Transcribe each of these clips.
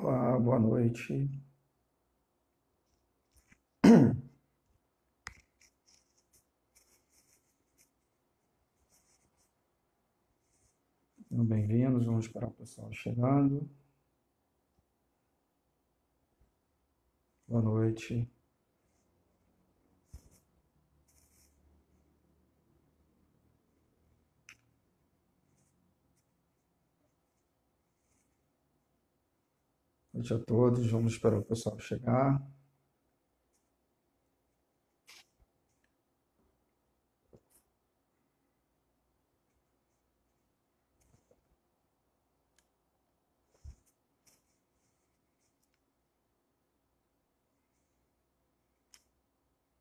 Olá, boa noite. Sejam bem-vindos, vamos esperar o pessoal chegando. Boa noite. Boa noite a todos, vamos esperar o pessoal chegar.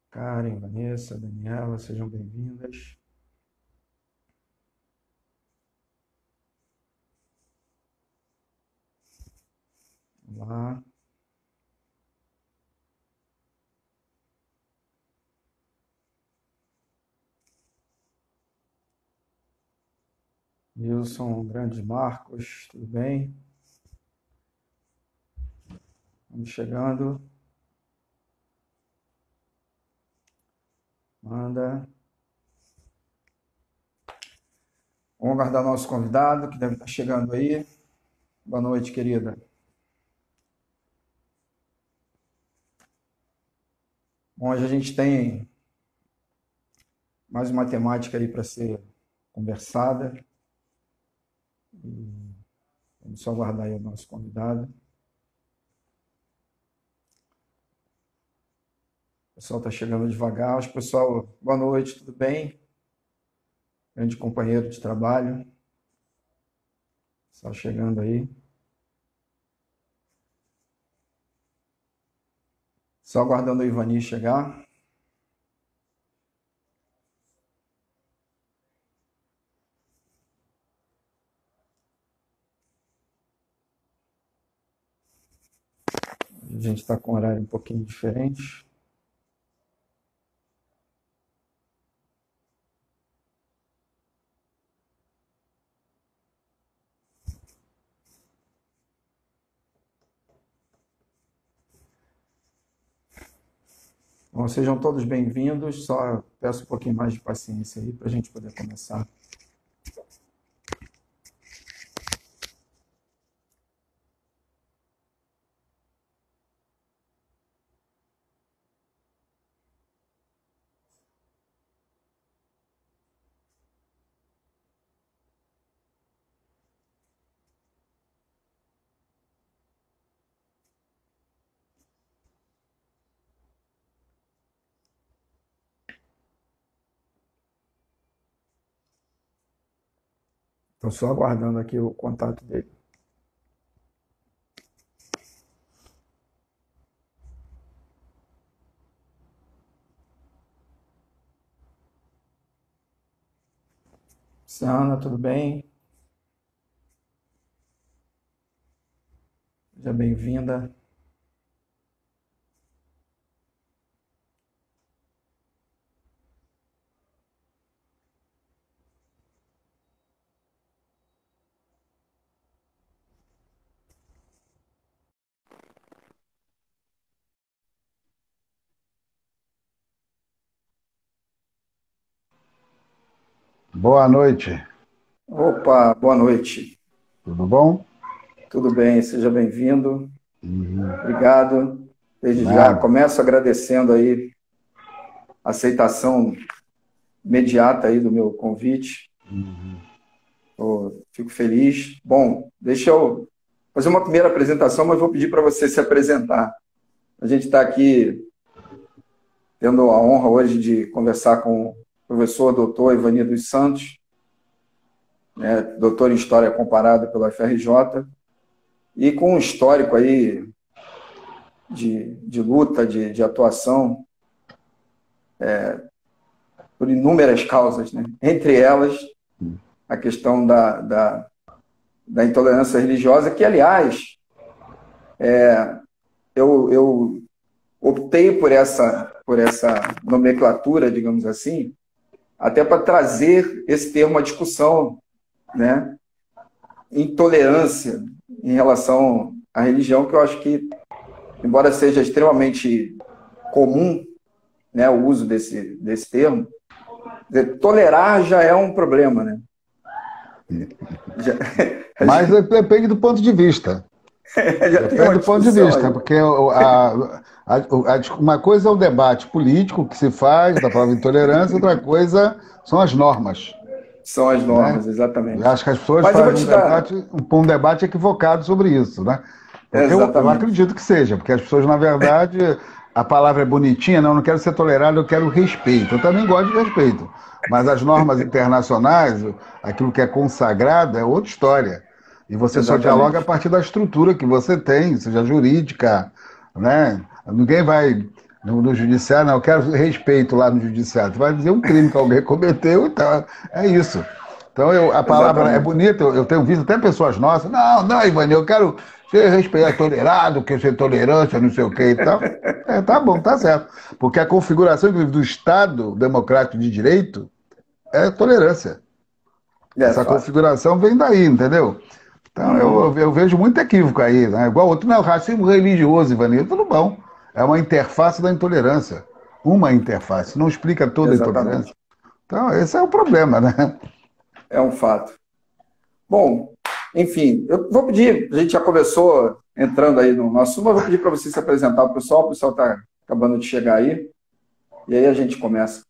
Karen, Vanessa, Daniela, sejam bem-vindas. Olá. Wilson, grande Marcos, tudo bem? Vamos chegando. Manda. Vamos aguardar nosso convidado, que deve estar chegando aí. Boa noite, querida. Bom, hoje a gente tem mais uma temática aí para ser conversada. Vamos só aguardar aí o nosso convidado. O pessoal está chegando devagar. Pessoal, boa noite, tudo bem? Grande companheiro de trabalho. Pessoal chegando aí. Só aguardando o Ivani chegar. A gente está com um horário um pouquinho diferente. Bom, sejam todos bem-vindos. Só peço um pouquinho mais de paciência aí para a gente poder começar. Estou só aguardando aqui o contato dele. Luciana, tudo bem? Seja bem-vinda. Boa noite, Opa, boa noite. tudo bom? Tudo bem, seja bem-vindo. Obrigado. Desde já Nada. começo agradecendo aí a aceitação imediata aí do meu convite. Fico feliz. Bom, deixa eu fazer uma primeira apresentação, mas vou pedir para você se apresentar. A gente está aqui tendo a honra hoje de conversar com o professor doutor Ivani dos Santos, né, doutor em História Comparada pela FRJ, e com um histórico aí de luta, de atuação por inúmeras causas, né? Entre elas a questão da intolerância religiosa, que, aliás, eu optei por essa nomenclatura, digamos assim, até para trazer esse termo à discussão, né? Intolerância em relação a religião que eu acho que, embora seja extremamente comum, né, o uso desse termo, tolerar já é um problema, né? Já, Mas depende do ponto de vista. já tem Depende uma do ponto de discussão vista, aí. porque uma coisa é o debate político que se faz da palavra intolerância, outra coisa são as normas, São as né? normas, Eu exatamente. acho que as pessoas Mas eu vou fazem te dar. um debate equivocado sobre isso, né? Eu Exatamente. acredito que seja, porque as pessoas, na verdade, a palavra é bonitinha, não quero ser tolerado, eu quero respeito. Eu também gosto de respeito. Mas as normas internacionais, aquilo que é consagrado, é outra história. E você só dialoga a Exatamente. partir da estrutura que você tem, seja jurídica, né? Ninguém vai no judiciário, não, eu quero respeito lá no judiciário. Você vai dizer um crime que alguém cometeu e tal. É isso. Então, a palavra é Exatamente. bonita, eu tenho visto até pessoas nossas, não, Ivani, eu quero ser respeitado, tolerado, quer ser tolerância, não sei o que e tal. Tá bom, tá certo. Porque a configuração do Estado democrático de direito é tolerância. É Essa fato. configuração vem daí, entendeu? Então Uhum. eu vejo muito equívoco aí, né? Igual outro, não, racismo religioso, Ivani, tudo bom. É uma interface da intolerância. Uma interface, não explica toda a intolerância. Exatamente. Então, esse é o problema, né? É um fato. Bom, enfim, eu vou pedir, a gente já começou entrando aí no nosso, mas eu vou pedir para você se apresentar ao pessoal, o pessoal está acabando de chegar aí, e aí a gente começa,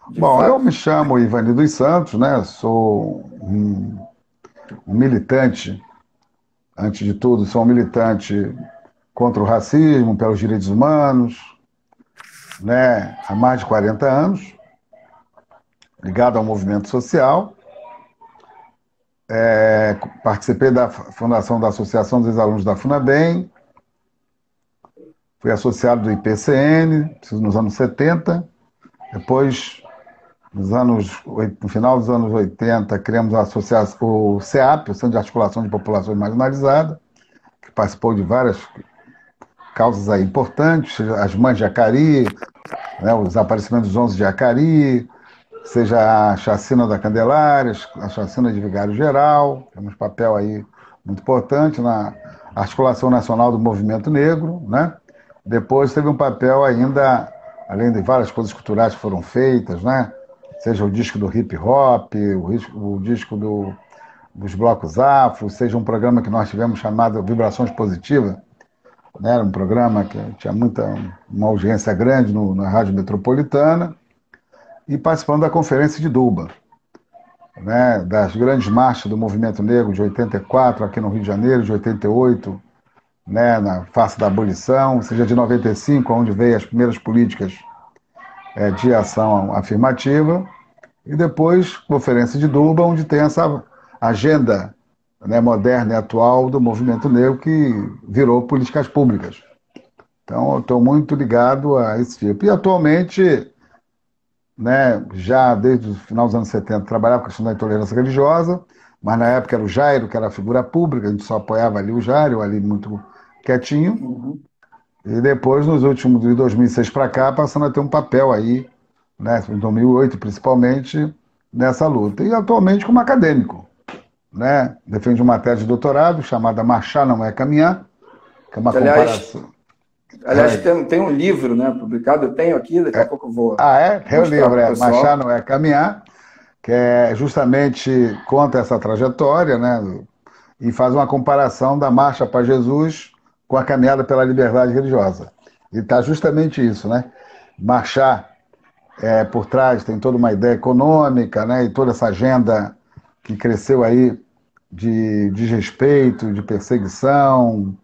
de Bom, eu fato. me chamo Ivani dos Santos, né? Sou um militante, antes de tudo, sou um militante contra o racismo, pelos direitos humanos, né? Há mais de 40 anos, ligado ao movimento social. Participei da fundação da Associação dos Alunos da FUNABEM, fui associado do IPCN nos anos 70, depois, no final dos anos 80, criamos a associação, o CEAP, o Centro de Articulação de Populações Marginalizadas, que participou de várias causas aí importantes, as mães de Jacari, né, os desaparecimentos dos 11 de Jacari, seja a chacina da Candelária, a chacina de Vigário Geral, temos papel aí muito importante na articulação nacional do movimento negro, né? Depois teve um papel ainda, além de várias coisas culturais que foram feitas, né? Seja o disco do hip hop, o disco dos blocos afro, seja um programa que nós tivemos chamado Vibrações Positivas, né? Era um programa que tinha uma audiência grande na Rádio Metropolitana, e participando da Conferência de Duba, né, das grandes marchas do movimento negro de 84 aqui no Rio de Janeiro, de 88, né, na face da abolição, seja de 95, onde veio as primeiras políticas de ação afirmativa, e depois Conferência de Duba, onde tem essa agenda, né, moderna e atual do movimento negro que virou políticas públicas. Então, eu estou muito ligado a esse tipo. E atualmente, né, já desde o final dos anos 70, trabalhava com a questão da intolerância religiosa, mas na época era o Jairo, que era a figura pública, a gente só apoiava ali o Jairo, ali muito quietinho, Uhum. e depois, nos últimos, de 2006 para cá, passando a ter um papel aí, né, em 2008 principalmente, nessa luta. E atualmente como acadêmico, né, defende uma tese de doutorado chamada Marchar Não É Caminhar, que é uma Que, aliás, comparação... aliás tem um livro, né, publicado, eu tenho aqui, daqui a pouco eu vou É o mostrar livro, para o Marchar pessoal. Não É Caminhar, que justamente conta essa trajetória, né, e faz uma comparação da marcha para Jesus com a caminhada pela liberdade religiosa. E está justamente isso, né? Marchar por trás tem toda uma ideia econômica, né, e toda essa agenda que cresceu aí de desrespeito, de perseguição,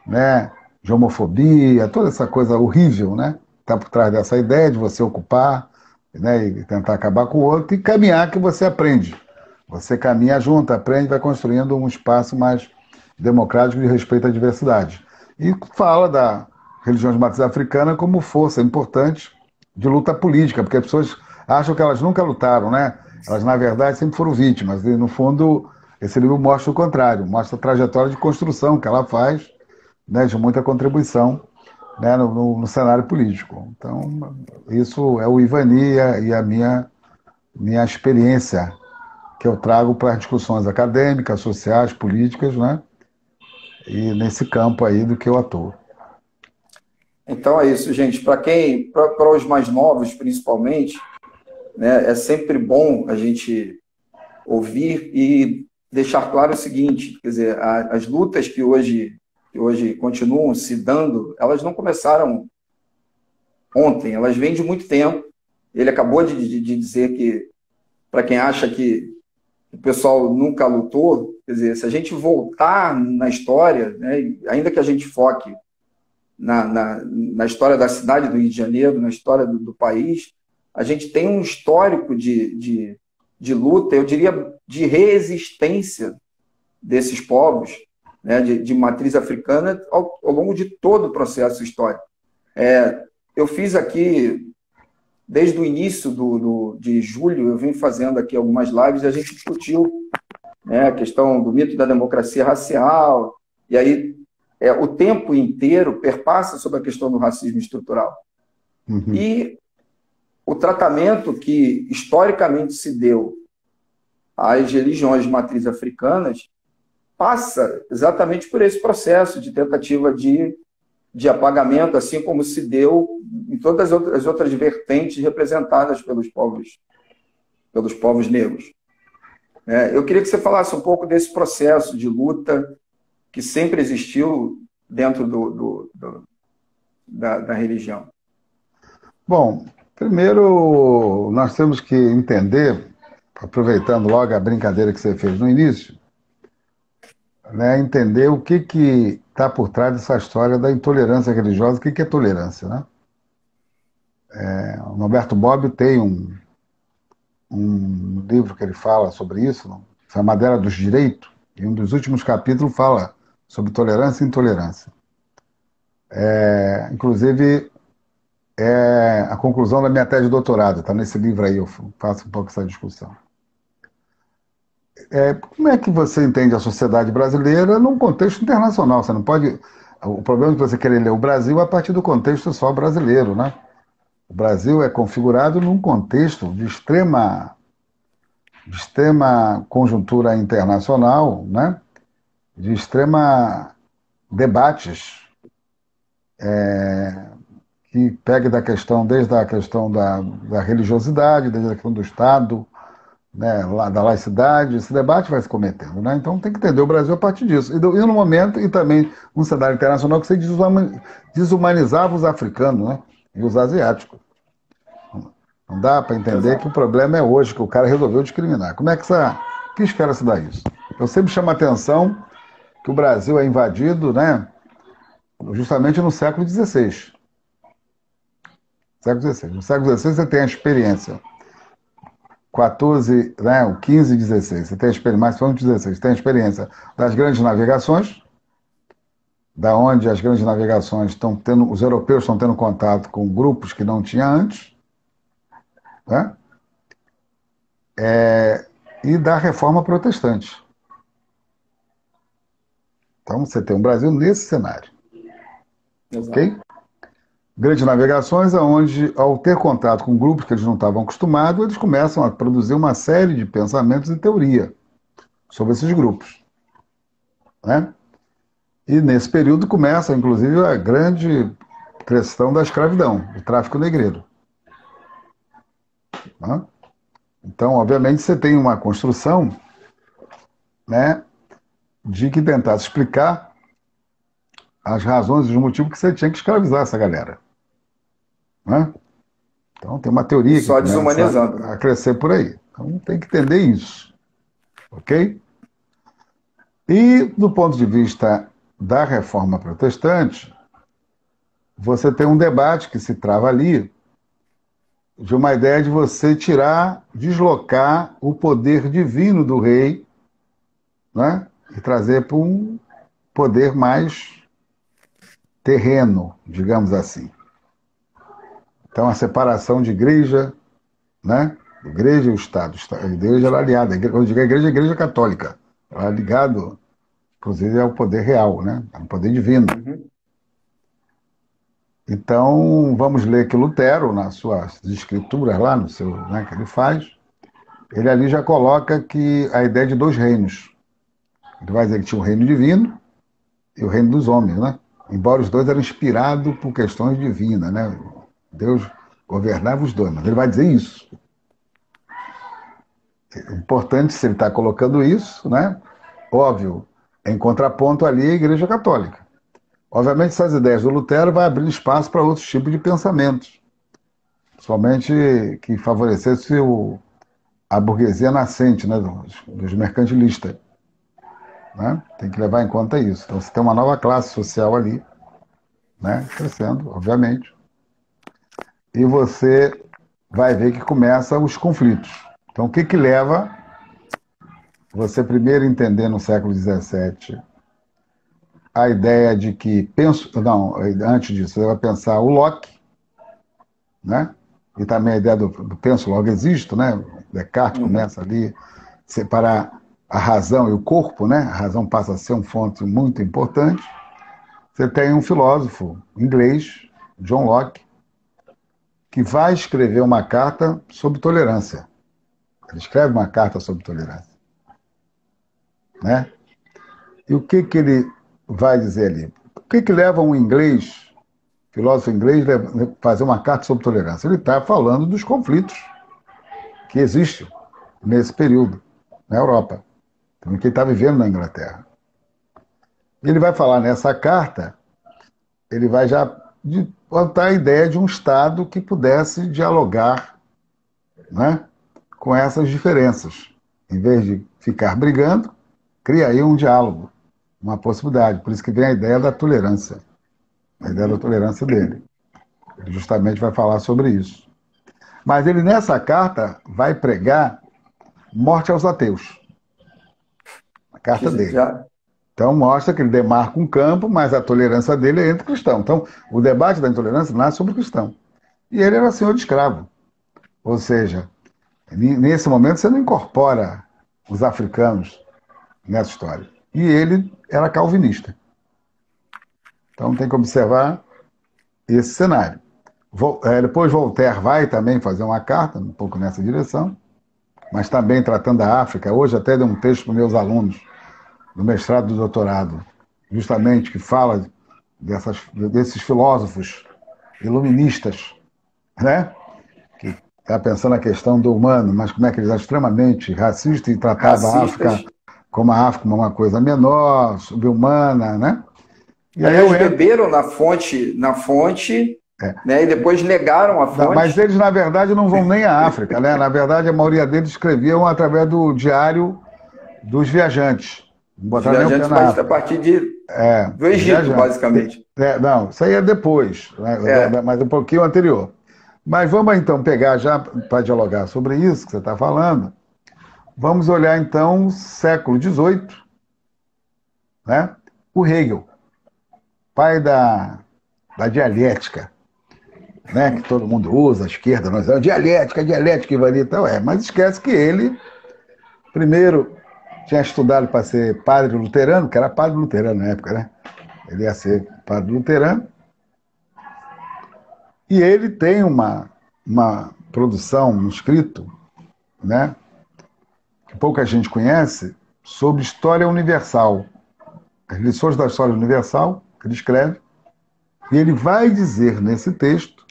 né, de homofobia, toda essa coisa horrível, né? Está por trás dessa ideia de você ocupar, né, e tentar acabar com o outro, e caminhar que você aprende. Você caminha junto, aprende, vai construindo um espaço mais democrático de respeito à diversidade. E fala da religião de matriz africana como força importante de luta política, porque as pessoas acham que elas nunca lutaram, né? Elas, na verdade, sempre foram vítimas. E, no fundo, esse livro mostra o contrário, mostra a trajetória de construção que ela faz, né, de muita contribuição, né, no cenário político. Então, isso é o Ivani e a minha experiência que eu trago para as discussões acadêmicas, sociais, políticas, né? e nesse campo aí do que eu atuo. Então é isso, gente. Para os mais novos, principalmente, né, é sempre bom a gente ouvir e deixar claro o seguinte, quer dizer, as lutas que hoje continuam se dando, elas não começaram ontem, elas vêm de muito tempo. Ele acabou de dizer que, para quem acha que o pessoal nunca lutou, quer dizer, se a gente voltar na história, né, ainda que a gente foque na história da cidade do Rio de Janeiro, na história do país, a gente tem um histórico de luta, eu diria, de resistência desses povos, né, de matriz africana ao longo de todo o processo histórico. Eu fiz aqui, desde o início de julho, eu vim fazendo aqui algumas lives e a gente discutiu, né, a questão do mito da democracia racial, e aí o tempo inteiro perpassa sobre a questão do racismo estrutural. Uhum. E o tratamento que historicamente se deu às religiões de matriz africanas passa exatamente por esse processo de tentativa de apagamento, assim como se deu em todas as outras vertentes representadas pelos povos negros. Eu queria que você falasse um pouco desse processo de luta que sempre existiu dentro da religião. Bom, primeiro nós temos que entender, aproveitando logo a brincadeira que você fez no início, né, entender o que está por trás dessa história da intolerância religiosa. O que é tolerância, né? O Norberto Bobbio tem um livro que ele fala sobre isso, A Madeira dos Direitos, e um dos últimos capítulos fala sobre tolerância e intolerância. Inclusive, a conclusão da minha tese de doutorado, está nesse livro aí, eu faço um pouco essa discussão. Como é que você entende a sociedade brasileira num contexto internacional? Você não pode... O problema é que você querer ler o Brasil a partir do contexto só brasileiro, né? O Brasil é configurado num contexto de extrema conjuntura internacional, né? De extrema debates que pega desde a questão da religiosidade, desde a questão do Estado, né, da laicidade. Esse debate vai se cometendo, né? Então tem que entender o Brasil a partir disso. E no momento, e também um cenário internacional que você desumanizava os africanos, né, e os asiáticos. Não dá para entender que o problema é hoje, que o cara resolveu discriminar. Como é que espera se dar isso? Eu sempre chamo a atenção que o Brasil é invadido, né, justamente no século XVI. No século XVI você tem a experiência 14, né, o 15 e 16, você tem a experiência, mais ou 16, tem a experiência das grandes navegações, da onde as grandes navegações os europeus estão tendo contato com grupos que não tinha antes, né? E da reforma protestante. Então você tem o Brasil nesse cenário. Exato. Ok? Grandes navegações, onde, ao ter contato com grupos que eles não estavam acostumados, eles começam a produzir uma série de pensamentos e teoria sobre esses grupos, né? E nesse período começa, inclusive, a grande questão da escravidão, do tráfico negreiro, né? Então, obviamente, você tem uma construção, né, de que tentasse explicar as razões e os motivos que você tinha que escravizar essa galera, né? Então tem uma teoria que só começa desumanizando a crescer por aí. Então tem que entender isso, ok? E do ponto de vista da reforma protestante, você tem um debate que se trava ali de uma ideia de você deslocar o poder divino do rei, né, e trazer para um poder mais terreno, digamos assim. Então, a separação de igreja, né? Igreja e o Estado. A igreja era aliada. Quando eu digo a igreja católica. Ela é ligada, inclusive, ao poder real, né? Ao poder divino. Uhum. Então, vamos ler que Lutero, nas suas escrituras lá, né, que ele faz, ele ali já coloca que a ideia de dois reinos. Ele vai dizer que tinha um reino divino e o reino dos homens, né? Embora os dois eram inspirados por questões divinas, né? Deus governava os dois, mas ele vai dizer isso. É importante se ele está colocando isso, né? Óbvio, em contraponto ali a Igreja Católica. Obviamente, essas ideias do Lutero vai abrir espaço para outros tipos de pensamentos, principalmente que favorecesse a burguesia nascente, né, dos mercantilistas. Né? Tem que levar em conta isso. Então, você tem uma nova classe social ali, né, crescendo, obviamente, e você vai ver que começam os conflitos. Então, o que que leva você primeiro entender no século XVII a ideia de que não, antes disso, você vai pensar o Locke, né? E também a ideia do penso logo existo, né? Descartes começa ali a separar a razão e o corpo, né? A razão passa a ser um fonte muito importante. Você tem um filósofo inglês, John Locke, que vai escrever uma carta sobre tolerância. Ele escreve uma carta sobre tolerância, né? E o que que ele vai dizer ali? O que que leva um inglês, filósofo inglês, a fazer uma carta sobre tolerância? Ele está falando dos conflitos que existem nesse período na Europa, então, que ele está vivendo na Inglaterra. Ele vai falar nessa carta, ele vai já botar a ideia de um Estado que pudesse dialogar, né, com essas diferenças. Em vez de ficar brigando, cria aí um diálogo, uma possibilidade. Por isso que vem a ideia da tolerância, a ideia da tolerância dele. Ele justamente vai falar sobre isso. Mas ele, nessa carta, vai pregar morte aos ateus. A carta dele. Já, Então mostra que ele demarca um campo, mas a tolerância dele é entre cristãos. Então o debate da intolerância nasce sobre o cristão. E ele era senhor de escravo. Ou seja, nesse momento você não incorpora os africanos nessa história. E ele era calvinista. Então tem que observar esse cenário. Depois Voltaire vai também fazer uma carta, um pouco nessa direção, mas também tratando da África. Hoje até dei um texto para meus alunos do mestrado e do doutorado, justamente que fala desses filósofos iluministas, né? Que está pensando a questão do humano, mas como é que eles eram extremamente racistas e tratavam a África racistas. como uma coisa menor, subhumana, né? E aí eu Aliás, entro. beberam na fonte, né, e depois negaram a Mas fonte. eles, na verdade, não vão nem à África, né? Na verdade, a maioria deles escreviam através do diário dos viajantes. Não Os botaram nem o pé viajantes na a África. partir do Os Egito, viajantes. basicamente. Não, isso aí é depois, né? É, Mas um pouquinho anterior. Mas vamos então pegar já para dialogar sobre isso que você está falando. Vamos olhar então o século XVIII, né? O Hegel, pai da dialética, né? Que todo mundo usa, a esquerda, nós dialética, varia e tal. Mas esquece que ele, primeiro, tinha estudado para ser padre luterano, que era padre luterano na época, né? Ele ia ser padre luterano. E ele tem uma produção, um escrito, né, que pouca gente conhece, sobre história universal. As lições da história universal, que ele escreve, e ele vai dizer nesse texto,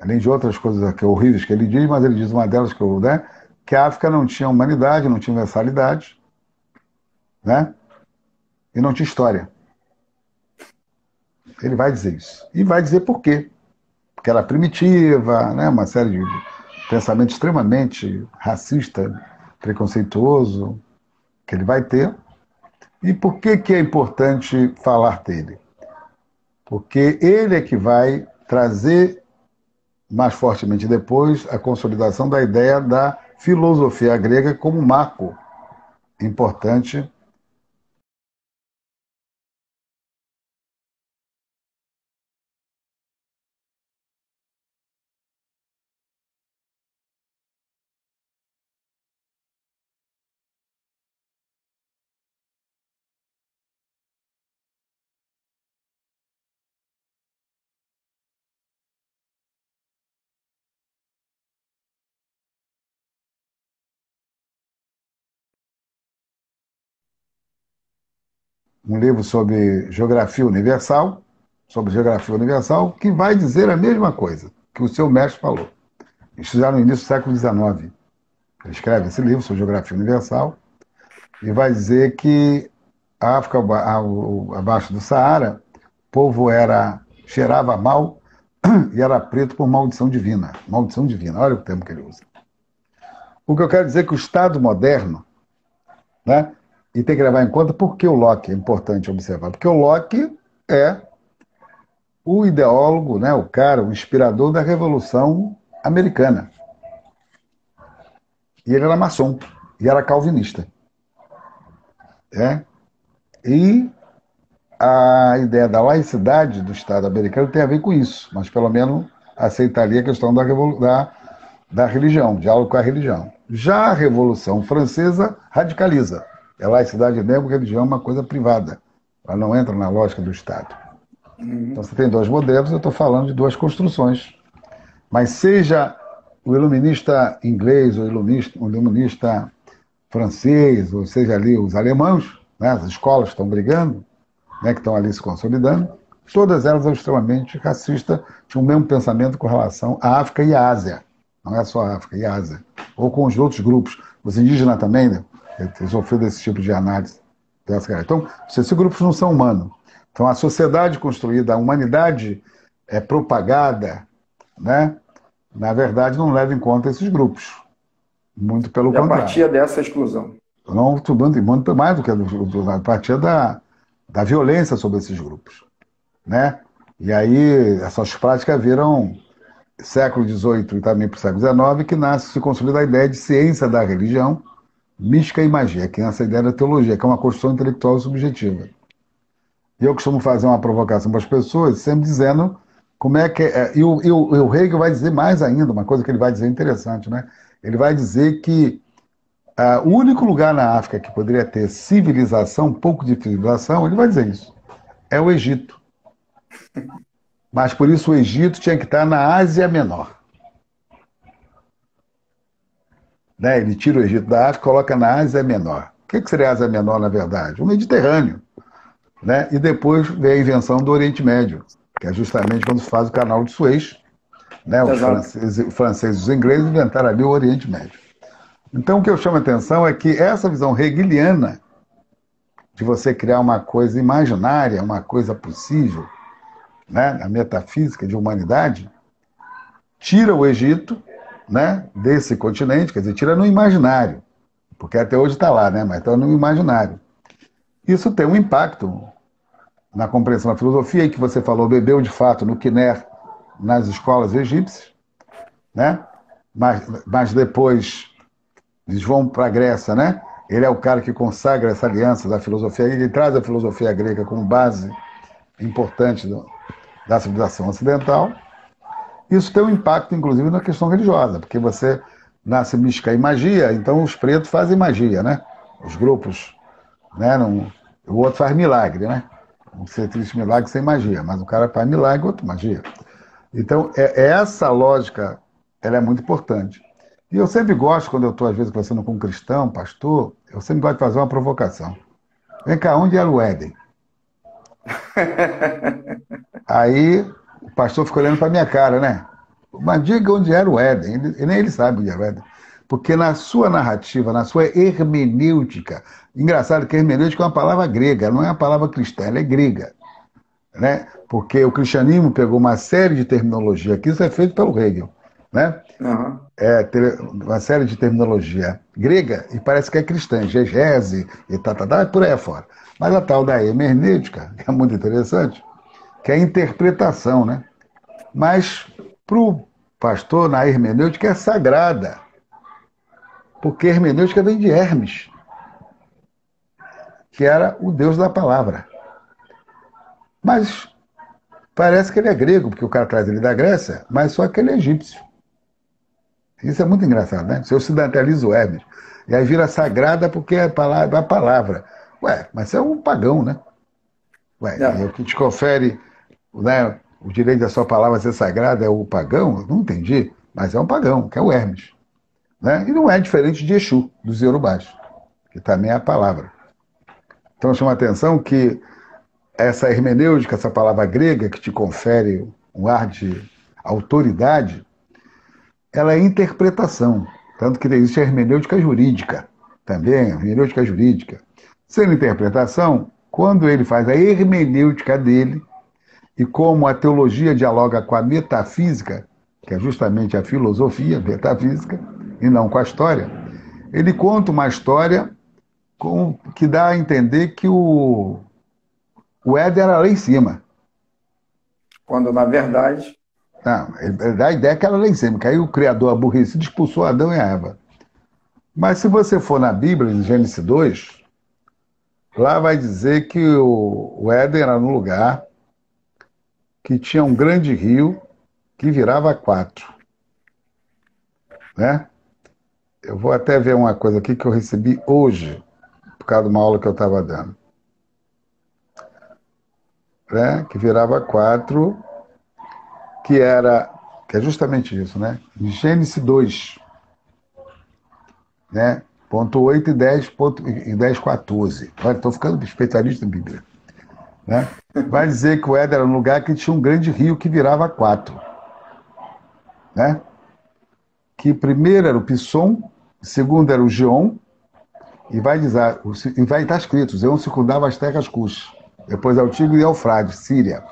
além de outras coisas aqui horríveis que ele diz, mas ele diz uma delas né, que a África não tinha humanidade, não tinha universalidade, né, e não tinha história. Ele vai dizer isso. E vai dizer por quê. Porque era primitiva, né, uma série de pensamento extremamente racista, preconceituoso, que ele vai ter. E por que, que é importante falar dele? Porque ele é que vai trazer mais fortemente depois a consolidação da ideia da filosofia grega como marco importante. um livro sobre geografia universal, que vai dizer a mesma coisa que o seu mestre falou. Isso já no início do século XIX. Ele escreve esse livro sobre geografia universal e vai dizer que a África abaixo do Saara, o povo cheirava mal e era preto por maldição divina. Maldição divina, olha o termo que ele usa. O que eu quero dizer é que o Estado moderno, né, e tem que levar em conta por que o Locke é importante observar. Porque o Locke é o ideólogo, né, o inspirador da Revolução Americana. E ele era maçom, e era calvinista. E a ideia da laicidade do Estado americano tem a ver com isso, mas pelo menos aceitaria a questão da religião, diálogo com a religião. Já a Revolução Francesa radicaliza. É laicidade mesmo, religião é uma coisa privada. Ela não entra na lógica do Estado. Então você tem dois modelos, eu estou falando de duas construções. Mas seja o iluminista inglês, ou o iluminista francês, ou seja ali os alemãos, né, as escolas estão brigando, né, que estão ali se consolidando, todas elas são extremamente racistas, tinham o mesmo pensamento com relação à África e à Ásia. Não é só a África e a Ásia. Ou com os outros grupos. Os indígenas também, né, sofreram desse tipo de análise. Então, esses grupos não são humanos. Então, a sociedade construída, a humanidade propagada, né, na verdade, não leva em conta esses grupos. Muito pelo contrário. A partir dessa exclusão. Não, muito mais do que a partir da violência sobre esses grupos. Né? E aí, essas práticas viram século XVIII e também para o século XIX, que se consolida a ideia de ciência da religião, mística e magia, que é essa ideia da teologia, que é uma construção intelectual e subjetiva. E eu costumo fazer uma provocação para as pessoas, sempre dizendo como é que é. E o Hegel vai dizer mais ainda, uma coisa que ele vai dizer interessante, né? Ele vai dizer que o único lugar na África que poderia ter civilização, um pouco de civilização, ele vai dizer isso, é o Egito. Mas por isso o Egito tinha que estar na Ásia Menor. Né? Ele tira o Egito da África e coloca na Ásia Menor. O que seria a Ásia Menor, na verdade? O Mediterrâneo. Né? E depois vem a invenção do Oriente Médio, que é justamente quando se faz o canal de Suez. Né? Os franceses e os ingleses inventaram ali o Oriente Médio. Então o que eu chamo a atenção é que essa visão hegeliana de você criar uma coisa imaginária, uma coisa possível, né, a metafísica de humanidade, tira o Egito, né, desse continente, quer dizer, tira no imaginário, porque até hoje está lá, né, mas está no imaginário. Isso tem um impacto na compreensão da filosofia, e que você falou, bebeu de fato no Quiner, nas escolas egípcias, né, mas depois eles vão para a Grécia, né, ele é o cara que consagra essa aliança da filosofia, ele traz a filosofia grega como base importante da civilização ocidental. Isso tem um impacto, inclusive, na questão religiosa, porque você nasce mística e magia, então os pretos fazem magia, né? Os grupos, né? O outro faz milagre, né? Não sei se existe milagre sem magia, mas o cara faz milagre, outro magia. Então, essa lógica, ela é muito importante. E eu sempre gosto, quando eu estou, às vezes, conversando com um cristão, pastor, eu sempre gosto de fazer uma provocação. Vem cá, onde era o Éden? Aí o pastor ficou olhando para minha cara, né? Mas diga onde era o Éden. Nem ele sabe onde era o Éden. Porque na sua narrativa, na sua hermenêutica, engraçado que hermenêutica é uma palavra grega, não é uma palavra cristã, ela é grega. Né? Porque o cristianismo pegou uma série de terminologia, que isso é feito pelo Hegel. Né? Uhum. Uma série de terminologia grega e parece que é cristã, gegese e por aí afora. Mas a tal da hermenêutica, que é muito interessante, que é a interpretação, né? Mas para o pastor, na hermenêutica é sagrada, porque hermenêutica vem de Hermes, que era o deus da palavra. Mas parece que ele é grego, porque o cara traz ele da Grécia, mas só que ele é egípcio. Isso é muito engraçado, né? Você ocidentaliza o Hermes, e aí vira sagrada porque é a palavra. Ué, mas você é um pagão, né? Ué, e o que te confere, né, o direito da sua palavra ser sagrada é o pagão? Não entendi, mas é um pagão, que é o Hermes. Né? E não é diferente de Exu, dos Yorubás, que também é a palavra. Então chama a atenção que essa hermenêutica, essa palavra grega que te confere um ar de autoridade, ela é interpretação. Tanto que existe a hermenêutica jurídica também, a hermenêutica jurídica. Sendo interpretação, quando ele faz a hermenêutica dele, e como a teologia dialoga com a metafísica, que é justamente a filosofia metafísica, e não com a história, ele conta uma história que dá a entender que o Éden era lá em cima. Quando, na verdade... Não, ele dá a ideia que era lá em cima, que aí o Criador aborrecido expulsou Adão e Eva. Mas se você for na Bíblia, em Gênesis 2, lá vai dizer que o Éden era num lugar que tinha um grande rio que virava 4. Né? Eu vou até ver uma coisa aqui que eu recebi hoje, por causa de uma aula que eu estava dando. Né? Que virava 4, que é justamente isso, né? Gênesis 2, né? Ponto 8 e 10, e 10, 14. Olha, estou ficando especialista em Bíblia. Né? Vai dizer que o Éden era um lugar que tinha um grande rio que virava 4. Né? Que primeiro era o Pisson, segundo era o Geom, e vai estar escrito, Geom circundava as terras Cush, depois é o Tigre e Eufrates, Síria.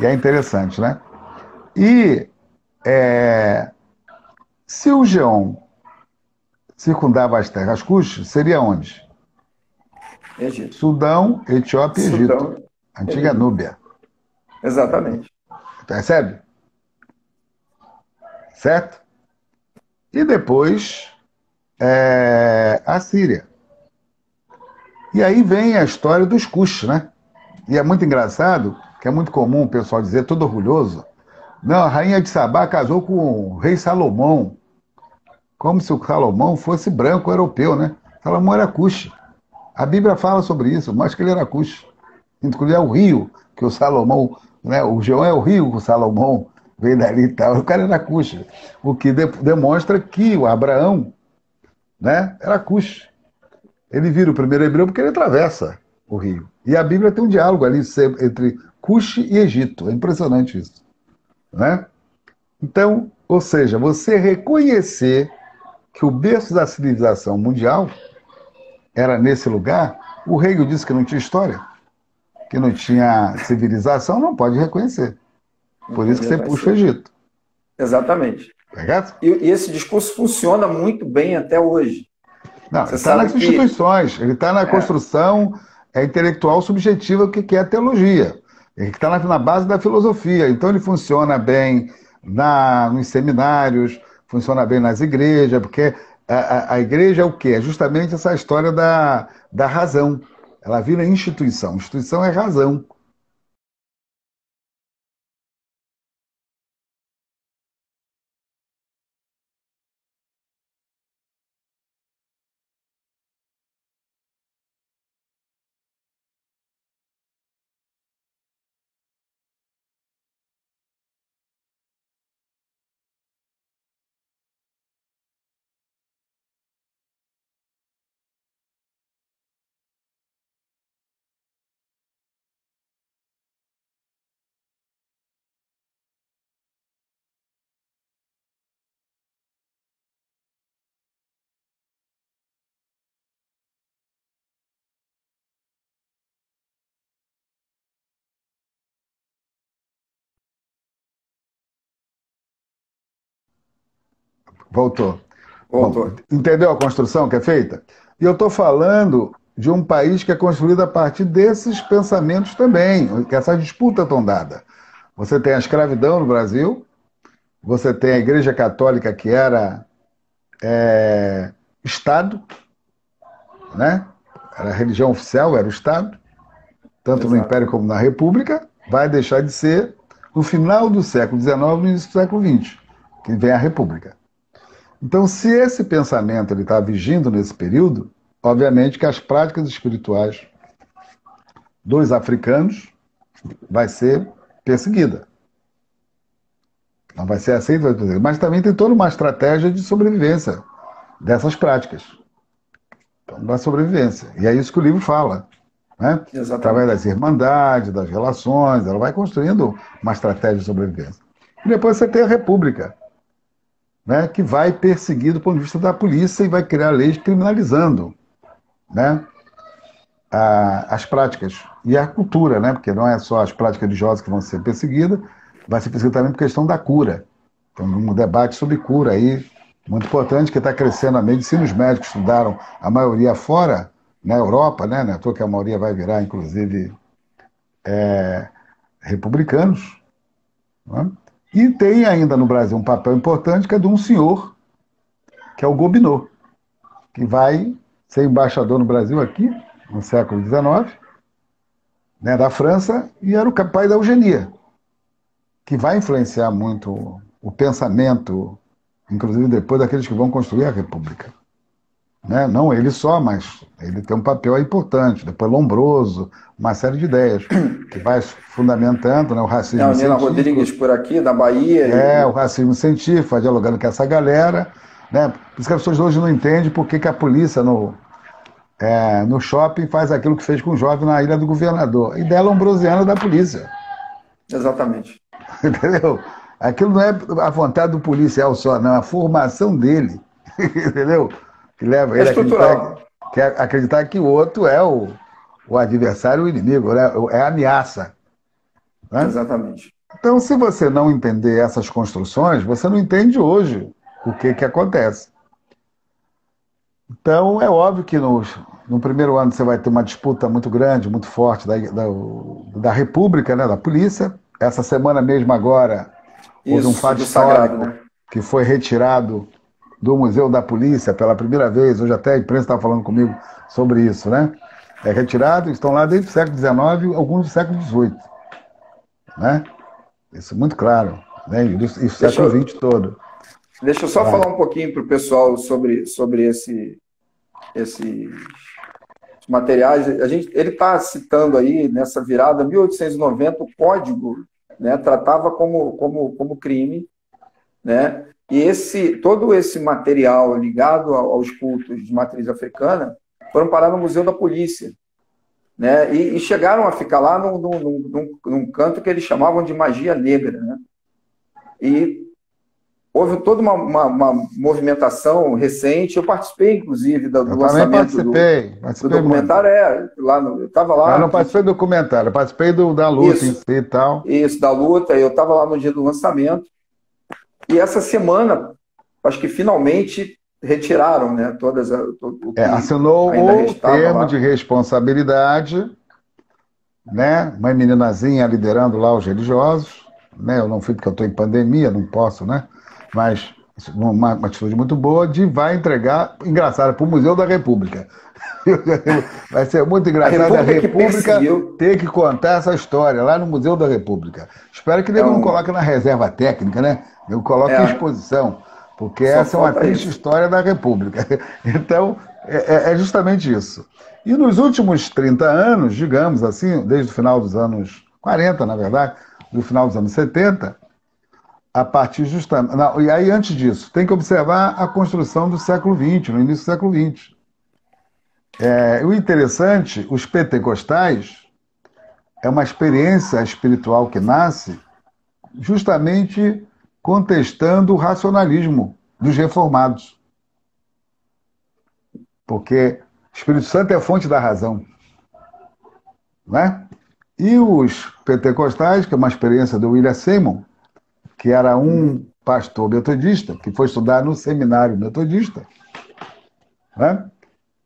E é interessante, né? E se o Geom circundava as terras Cush, seria onde? Egito. Sudão, Etiópia e Egito. Sudão, Antiga Núbia. Exatamente. Percebe? Certo? E depois a Síria. E aí vem a história dos Cush, né? E é muito engraçado, que é muito comum o pessoal dizer, todo orgulhoso, não, a rainha de Sabá casou com o rei Salomão, como se o Salomão fosse branco europeu, né? Salomão era Cush. A Bíblia fala sobre isso, mas que ele era Cush. Inclusive é o rio que o Salomão, né? O Geom é o rio que o Salomão veio dali e tal. O cara era Cush. O que demonstra que o Abraão, né, era Cush. Ele vira o primeiro hebreu porque ele atravessa o rio. E a Bíblia tem um diálogo ali entre Cush e Egito. É impressionante isso. Né? Então, ou seja, você reconhecer que o berço da civilização mundial era nesse lugar, o rei disse que não tinha história, que não tinha civilização, não pode reconhecer. Por isso que você puxa o Egito. Exatamente. Certo? E esse discurso funciona muito bem até hoje. Não, ele está nas instituições, ele está na construção intelectual subjetiva que é a teologia. Ele está na base da filosofia. Então ele funciona bem nos seminários, funciona bem nas igrejas, porque a igreja é o quê? É justamente essa história da razão. Ela vira instituição. Instituição é razão. Voltou. Voltou. Bom, entendeu a construção que é feita? E eu estou falando de um país que é construído a partir desses pensamentos também, que essa disputa estão dada. Você tem a escravidão no Brasil, você tem a Igreja Católica que era Estado, né? Era a religião oficial, era o Estado, tanto no Império como na República, vai deixar de ser no final do século XIX, no início do século XX, que vem a República. Então, se esse pensamento está vigindo nesse período, obviamente que as práticas espirituais dos africanos vai ser perseguida. Não vai ser aceita, mas também tem toda uma estratégia de sobrevivência dessas práticas. da sobrevivência. E é isso que o livro fala, né? Através Exatamente. das irmandades, das relações, ela vai construindo uma estratégia de sobrevivência. E depois você tem a República, né, que vai perseguir do ponto de vista da polícia e vai criar leis criminalizando, né, as práticas e a cultura, né, porque não é só as práticas religiosas que vão ser perseguidas, vai ser perseguida também por questão da cura. Tem um debate sobre cura aí, muito importante, que está crescendo a medicina. Os médicos estudaram a maioria fora, na Europa, né, não é à toa que a maioria vai virar, inclusive, republicanos, né? E tem ainda no Brasil um papel importante que é de um senhor, que é o Gobineau, que vai ser embaixador no Brasil aqui, no século XIX, né, da França, e era o pai da eugenia, que vai influenciar muito o pensamento, inclusive depois daqueles que vão construir a República. Né? Não ele só, mas ele tem um papel importante. Depois Lombroso, uma série de ideias que vai fundamentando, né, o É, racismo o Nina científico, Rodrigues por aqui, da Bahia. o racismo científico, vai dialogando com essa galera. Né? Por isso que as pessoas hoje não entendem por que a polícia no shopping faz aquilo que fez com o jovem na Ilha do Governador. Ideia lombrosiana da polícia. Exatamente. Entendeu? Aquilo não é a vontade do policial só, não, é a formação dele. Entendeu? Que leva É ele a acreditar estrutural. acreditar que o outro é o adversário, o inimigo, né? É a ameaça. Né? Exatamente. Então, se você não entender essas construções, você não entende hoje o que acontece. Então, é óbvio que no primeiro ano você vai ter uma disputa muito grande, muito forte da República, né, da polícia. Essa semana mesmo agora houve um Isso, fato do sagrado, histórico né? que foi retirado do Museu da Polícia pela primeira vez. Hoje até a imprensa estava falando comigo sobre isso, né? É retirado, estão lá desde o século XIX, alguns do século XVIII, né? Isso é muito claro, né? E o Deixa século eu, XX todo. deixa eu só Vai. falar um pouquinho para o pessoal sobre esses materiais. Ele está citando aí, nessa virada, 1890, o Código, né, tratava como crime, né? E todo esse material ligado aos cultos de matriz africana foram parar no Museu da Polícia, né? E chegaram a ficar lá num canto que eles chamavam de magia negra, né? E houve toda uma movimentação recente. Eu participei, inclusive, do Eu também lançamento do participei muito. documentário. Eu estava Eu lá. não participei do documentário, eu participei da luta em Isso, si e tal. isso, da luta. Eu estava lá no dia do lançamento. E essa semana, acho que finalmente retiraram, né, o que ainda Assinou o restava termo de lá. responsabilidade, né? Uma meninazinha liderando lá os religiosos, né? Eu não fui porque eu estou em pandemia, não posso, né? Mas uma atitude muito boa de vai entregar, engraçado, para o Museu da República. Vai ser muito A engraçado a República que República perseguiu ter que contar essa história lá no Museu da República. Espero que o é nego não um. coloque na reserva técnica, né? Eu coloque em É, exposição, porque só essa é uma falta triste isso. história da República. Então, é justamente isso. E nos últimos 30 anos, digamos assim, desde o final dos anos 40, na verdade, do final dos anos 70, a partir justamente. Não, e aí, antes disso, tem que observar a construção do século XX, no início do século XX. O interessante, os pentecostais, é uma experiência espiritual que nasce justamente contestando o racionalismo dos reformados. Porque o Espírito Santo é a fonte da razão. Né? E os pentecostais, que é uma experiência do William Seymour, que era um pastor metodista, que foi estudar no seminário metodista, né?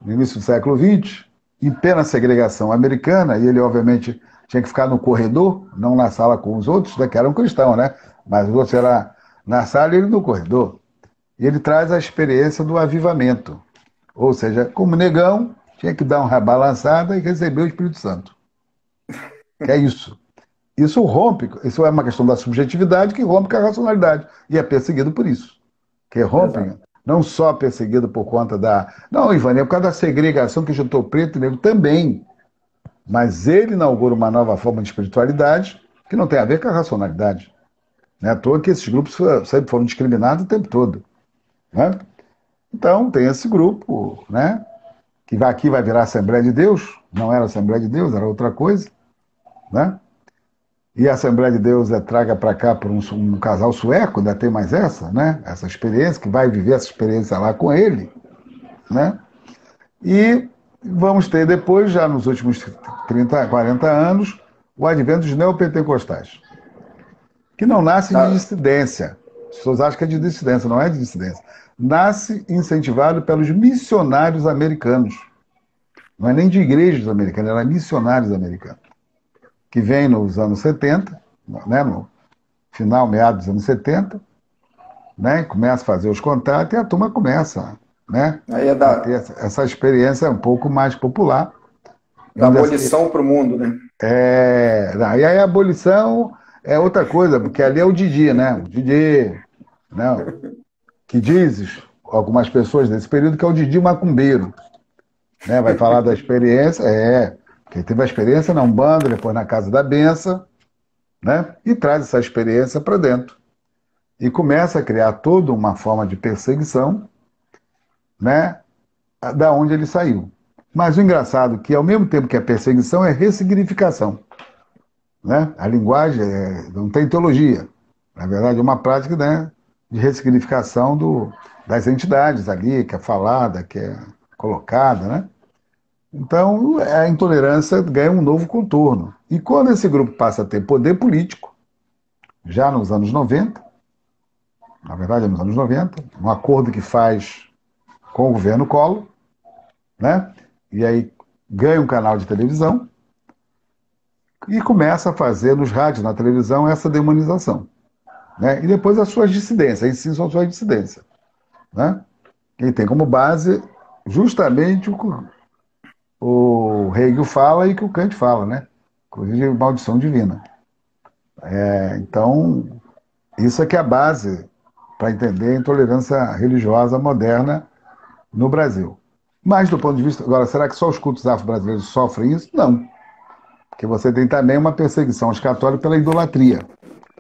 No início do século XX, em plena segregação americana, e ele, obviamente, tinha que ficar no corredor, não na sala com os outros, né, que eram cristãos, né? Mas os outros eram na sala e ele no corredor. E ele traz a experiência do avivamento. Ou seja, como negão, tinha que dar uma balançada e receber o Espírito Santo. Que é isso. Isso rompe, isso é uma questão da subjetividade que rompe com a racionalidade. E é perseguido por isso. Que rompe, Exato. não só perseguido por conta da. Não, Ivani, é por causa da segregação que juntou preto e negro também. Mas ele inaugura uma nova forma de espiritualidade que não tem a ver com a racionalidade. Não é à toa que esses grupos sempre foram discriminados o tempo todo. Né? Então, tem esse grupo, né? que aqui vai virar Assembleia de Deus, não era Assembleia de Deus, era outra coisa, né? E a Assembleia de Deus traga para cá por um casal sueco, ainda tem mais essa, né? Essa experiência, que vai viver essa experiência lá com ele, né? E vamos ter depois, já nos últimos 30, 40 anos, o advento dos neopentecostais, que não nasce de dissidência. As pessoas acham que é de dissidência, não é de dissidência. Nasce incentivado pelos missionários americanos. Não é nem de igrejas americanas, é missionários americanos. Que vem nos anos 70, né, no final, meados dos anos 70, né, começa a fazer os contatos e a turma começa, né, a ter essa experiência um pouco mais popular. Da abolição para o mundo, né? E aí a abolição é outra coisa, porque ali é o Didi, né? O Didi, né, que dizes algumas pessoas desse período que é o Didi macumbeiro, né? Vai falar da experiência, porque teve a experiência na Umbanda, depois na Casa da Benção, né? E traz essa experiência para dentro. E começa a criar toda uma forma de perseguição, né? Da onde ele saiu. Mas o engraçado é que, ao mesmo tempo que a perseguição, é ressignificação. Né? A linguagem não tem teologia. Na verdade, é uma prática, né, de ressignificação das entidades ali, que é falada, que é colocada, né? Então, a intolerância ganha um novo contorno. E quando esse grupo passa a ter poder político, já nos anos 90, na verdade é nos anos 90, um acordo que faz com o governo Collor, né? E aí ganha um canal de televisão e começa a fazer nos rádios, na televisão, essa demonização. Né? E depois as suas dissidências, aí sim são suas dissidências. Né? E tem como base justamente o que o Hegel fala e que o Kant fala, né? Inclusive maldição divina. Então, isso é que é a base para entender a intolerância religiosa moderna no Brasil. Mas, do ponto de vista... Agora, será que só os cultos afro-brasileiros sofrem isso? Não. Porque você tem também uma perseguição aos católicos pela idolatria.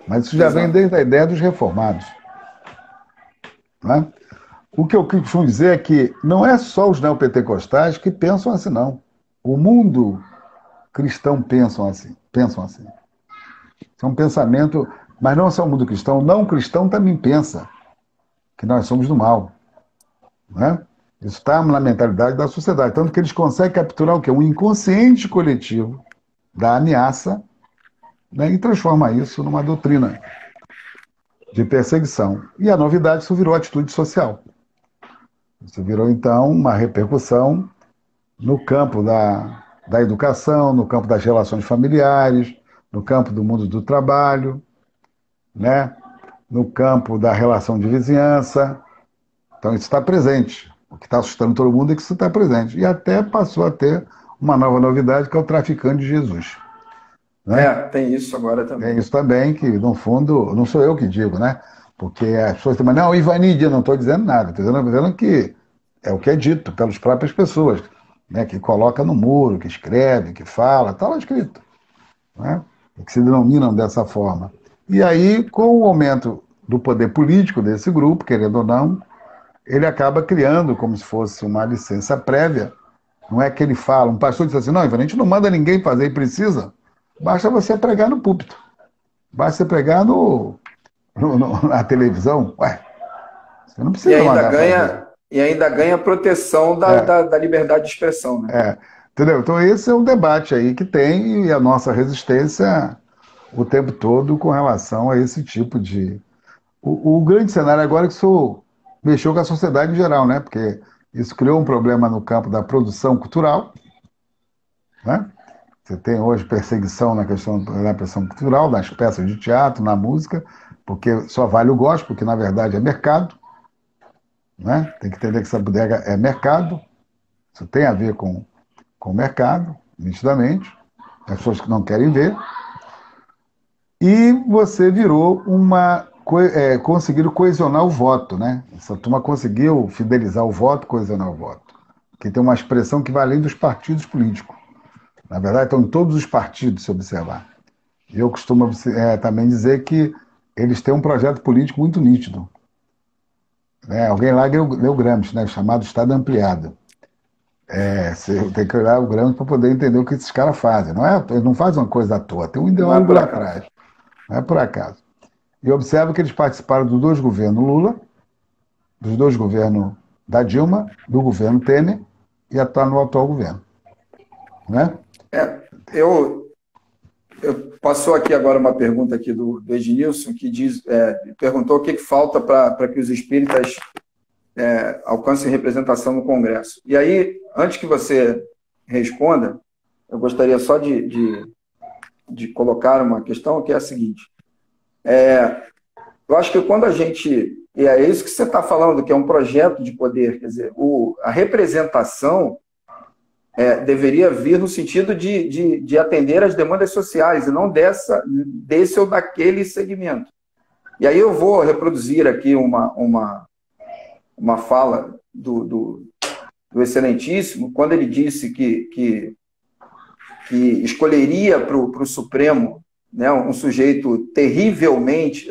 Mas isso já vem desde a ideia dos reformados. Né? O que eu costumo dizer é que não é só os neopentecostais que pensam assim, não. O mundo cristão pensam assim. Isso é um pensamento... Mas não só o mundo cristão. O não cristão também pensa que nós somos do mal. Né? Isso está na mentalidade da sociedade. Tanto que eles conseguem capturar o quê? Um inconsciente coletivo da ameaça, né, e transforma isso numa doutrina de perseguição. E a novidade, isso virou atitude social. Isso virou, então, uma repercussão no campo da educação, no campo das relações familiares, no campo do mundo do trabalho, né, no campo da relação de vizinhança. Então, isso está presente. O que está assustando todo mundo é que isso está presente. E até passou a ter uma nova novidade, que é o traficante de Jesus. Né? Tem isso agora também. Tem isso também, que no fundo, não sou eu que digo, né? Porque as pessoas também, não, Ivanídia, não estou dizendo nada, estou dizendo que é o que é dito pelas próprias pessoas, né? Que coloca no muro, que escreve, que fala, está lá escrito. Né? E que se denominam dessa forma. E aí, com o aumento do poder político desse grupo, querendo ou não, ele acaba criando como se fosse uma licença prévia. Não é que ele fala, um pastor diz assim, não, Ivan, a gente não manda ninguém fazer e precisa. Basta você pregar no púlpito. Basta você pregar na televisão. Ué, você não precisa mandar fazer. E ainda ganha proteção da liberdade de expressão. Né? Entendeu? Então esse é um debate aí que tem e a nossa resistência o tempo todo com relação a esse tipo de... O grande cenário agora é que isso mexeu com a sociedade em geral, né? Porque isso criou um problema no campo da produção cultural, né? Você tem hoje perseguição na questão da produção cultural, nas peças de teatro, na música, porque só vale o gospel, porque na verdade é mercado, né? Tem que entender que essa bodega é mercado, isso tem a ver com o mercado, nitidamente, as pessoas que não querem ver, e você virou conseguiram coesionar o voto, né? Essa turma conseguiu fidelizar o voto, coesionar o voto, que tem uma expressão que vai além dos partidos políticos. Na verdade, estão em todos os partidos, se observar. Eu costumo também dizer que eles têm um projeto político muito nítido. Alguém lá leu Gramsci, né, chamado Estado Ampliado. Você tem que olhar o Gramsci para poder entender o que esses caras fazem. Não é, eles não fazem uma coisa à toa, tem um Não é ideólogo por lá acaso. atrás. Não é por acaso. E observa que eles participaram dos dois governos Lula, dos dois governos da Dilma, do governo Temer e está no atual governo. Né? É, eu passou aqui agora uma pergunta aqui do Ednilson, que perguntou o que falta para que os espíritas alcancem representação no Congresso. E aí, antes que você responda, eu gostaria só de colocar uma questão que é a seguinte. Eu acho que quando a gente... E é isso que você está falando, que é um projeto de poder. Quer dizer, a representação deveria vir no sentido de atender às demandas sociais, e não desse ou daquele segmento. E aí eu vou reproduzir aqui uma fala do Excelentíssimo, quando ele disse que escolheria para o Supremo, né, um sujeito terrivelmente...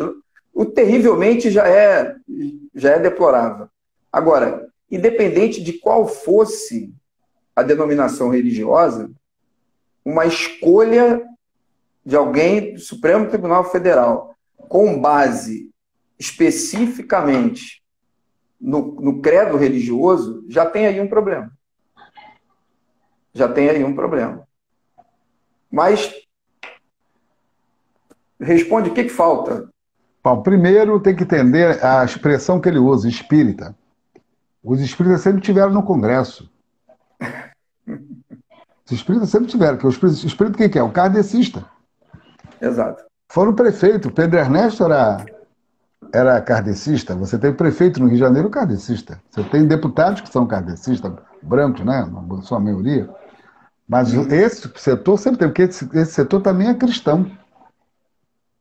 O terrivelmente já é deplorável. Agora, independente de qual fosse a denominação religiosa, uma escolha de alguém do Supremo Tribunal Federal com base especificamente no credo religioso, já tem aí um problema. Já tem aí um problema. Mas responde o que falta. Bom, primeiro tem que entender a expressão que ele usa, espírita. Os espíritas sempre tiveram no Congresso. Os espíritas sempre tiveram, que o espírito quem que é? O kardecista. Exato. Foram prefeito, Pedro Ernesto era kardecista, você tem prefeito no Rio de Janeiro kardecista, você tem deputados que são kardecistas, brancos, né, na sua maioria, mas esse setor sempre tem, porque esse setor também é cristão.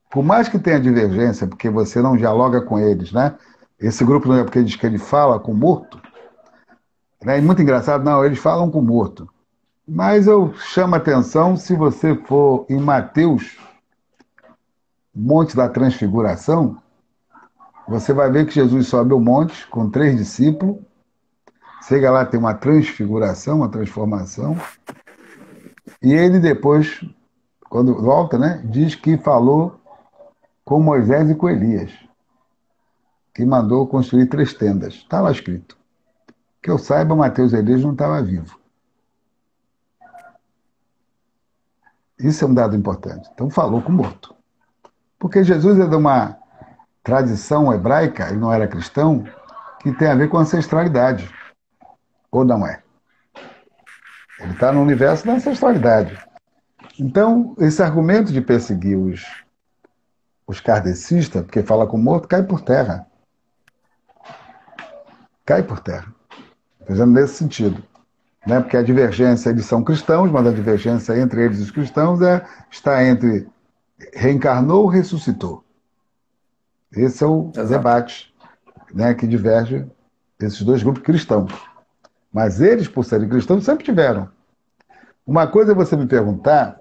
Por mais que tenha divergência, porque você não dialoga com eles, né? Esse grupo não é porque diz que ele fala com morto, né? É muito engraçado, não, eles falam com morto. Mas eu chamo a atenção, se você for em Mateus, Monte da Transfiguração, você vai ver que Jesus sobe o monte com 3 discípulos, chega lá, tem uma transfiguração, uma transformação, e ele depois, quando volta, né, diz que falou com Moisés e com Elias, que mandou construir 3 tendas. Está lá escrito. Que eu saiba, Mateus e Elias não estava vivo. Isso é um dado importante. Então falou com morto. Porque Jesus é de uma tradição hebraica, ele não era cristão, que tem a ver com ancestralidade. Ou não é? Ele está no universo da ancestralidade. Então, esse argumento de perseguir os kardecistas, porque fala com morto, cai por terra. Cai por terra. Fazendo nesse sentido. Né? Porque a divergência, eles são cristãos, mas a divergência entre eles e os cristãos está entre reencarnou ou ressuscitou. Esse é o debate, né, que diverge esses dois grupos cristãos. Mas eles, por serem cristãos, sempre tiveram. Uma coisa é você me perguntar,